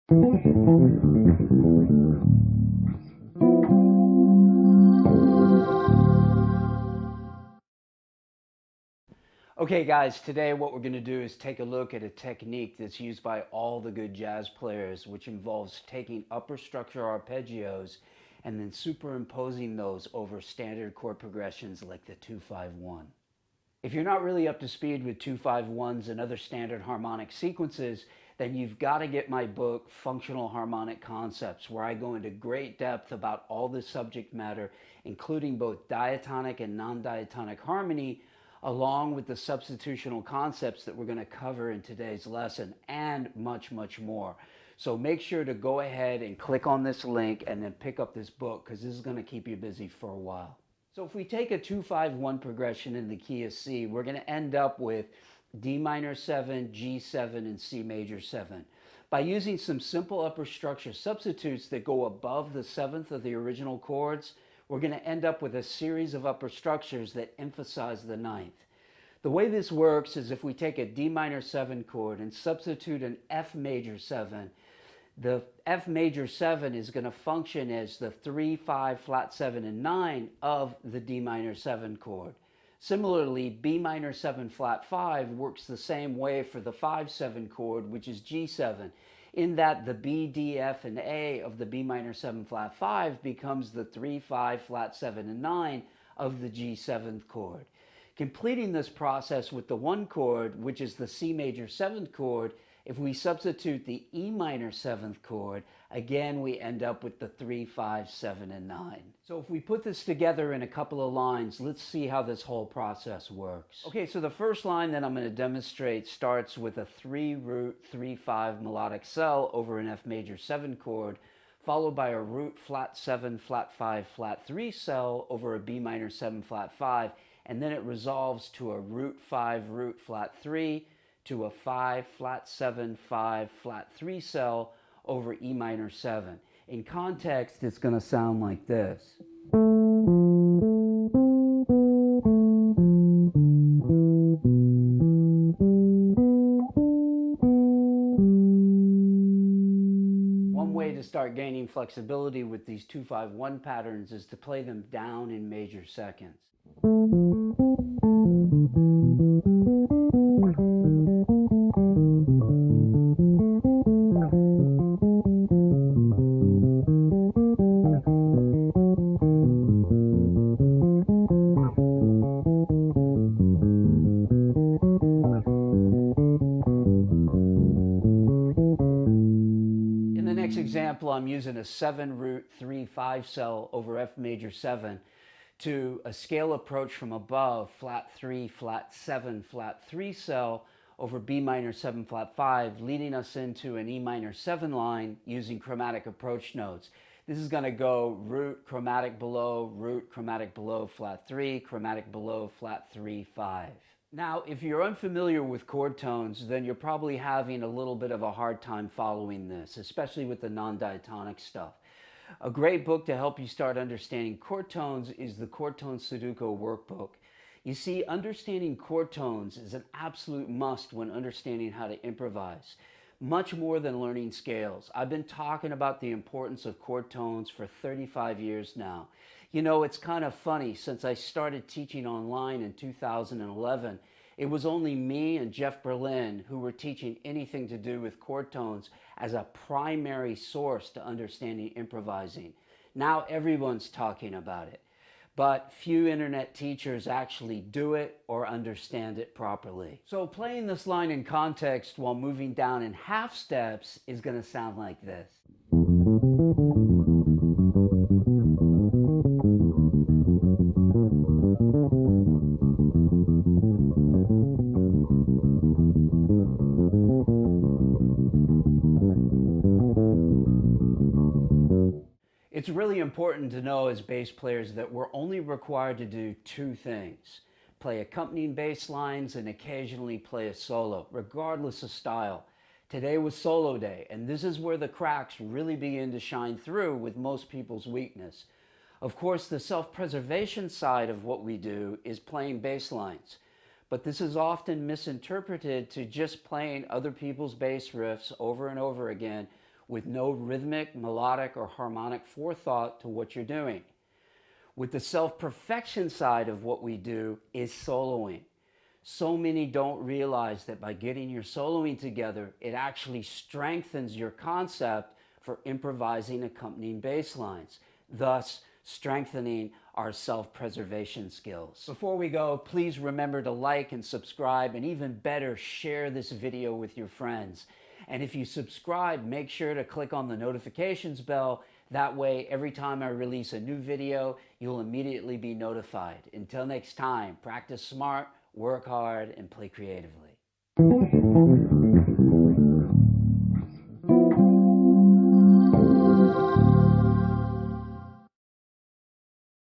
Okay guys, today what we're going to do is take a look at a technique that's used by all the good jazz players, which involves taking upper structure arpeggios and then superimposing those over standard chord progressions like the 2-5-1. If you're not really up to speed with 2-5-1s and other standard harmonic sequences, then you've got to get my book, Functional Harmonic Concepts, where I go into great depth about all this subject matter, including both diatonic and non-diatonic harmony, along with the substitutional concepts that we're going to cover in today's lesson, and much, much more. So make sure to go ahead and click on this link and then pick up this book, because this is going to keep you busy for a while. So if we take a 2-5-1 progression in the key of C, we're going to end up with D minor 7, G7, and C major 7. By using some simple upper structure substitutes that go above the 7th of the original chords, we're going to end up with a series of upper structures that emphasize the 9th. The way this works is if we take a D minor 7 chord and substitute an F major 7, the F major 7 is going to function as the 3, 5, flat 7, and 9 of the D minor 7 chord. Similarly, B minor 7 flat 5 works the same way for the 5-7 chord, which is G7, in that the B, D, F, and A of the B minor 7 flat 5 becomes the 3, 5, flat 7, and 9 of the G7th chord. Completing this process with the 1 chord, which is the C major 7th chord, if we substitute the E minor 7th chord, again we end up with the 3, 5, 7, and 9. So if we put this together in a couple of lines, let's see how this whole process works. Okay, so the first line that I'm going to demonstrate starts with a 3 root 3-5 melodic cell over an F major 7 chord, followed by a root flat 7 flat 5 flat 3 cell over a B minor 7 flat 5, and then it resolves to a root 5 root flat 3 to a 5 flat 7 5 flat 3 cell over E minor 7. In context, it's going to sound like this. One way to start gaining flexibility with these 2-5-1 patterns is to play them down in major seconds. Example, I'm using a 7 root 3-5 cell over F major 7 to a scale approach from above, flat 3 flat 7 flat 3 cell over B minor 7 flat 5, leading us into an E minor 7 line using chromatic approach notes. This is going to go root, chromatic below, flat 3, chromatic below, flat 3, 5. Now, if you're unfamiliar with chord tones, then you're probably having a little bit of a hard time following this, especially with the non-diatonic stuff. A great book to help you start understanding chord tones is the Chord Tone Sudoku workbook. You see, understanding chord tones is an absolute must when understanding how to improvise. Much more than learning scales. I've been talking about the importance of chord tones for 35 years now. You know, it's kind of funny, since I started teaching online in 2011, it was only me and Jeff Berlin who were teaching anything to do with chord tones as a primary source to understanding improvising. Now everyone's talking about it, but few internet teachers actually do it or understand it properly. So playing this line in context while moving down in half steps is going to sound like this. It's really important to know as bass players that we're only required to do 2 things: play accompanying bass lines and occasionally play a solo, regardless of style. Today was solo day, and this is where the cracks really begin to shine through with most people's weakness. Of course, the self-preservation side of what we do is playing bass lines, but this is often misinterpreted to just playing other people's bass riffs over and over again with no rhythmic, melodic, or harmonic forethought to what you're doing. With the self-perfection side of what we do is soloing. So many don't realize that by getting your soloing together, it actually strengthens your concept for improvising accompanying bass lines, thus strengthening our self-preservation skills. Before we go, please remember to like and subscribe, and even better, share this video with your friends. And if you subscribe, make sure to click on the notifications bell. That way, every time I release a new video, you'll immediately be notified. Until next time, practice smart, work hard, and play creatively.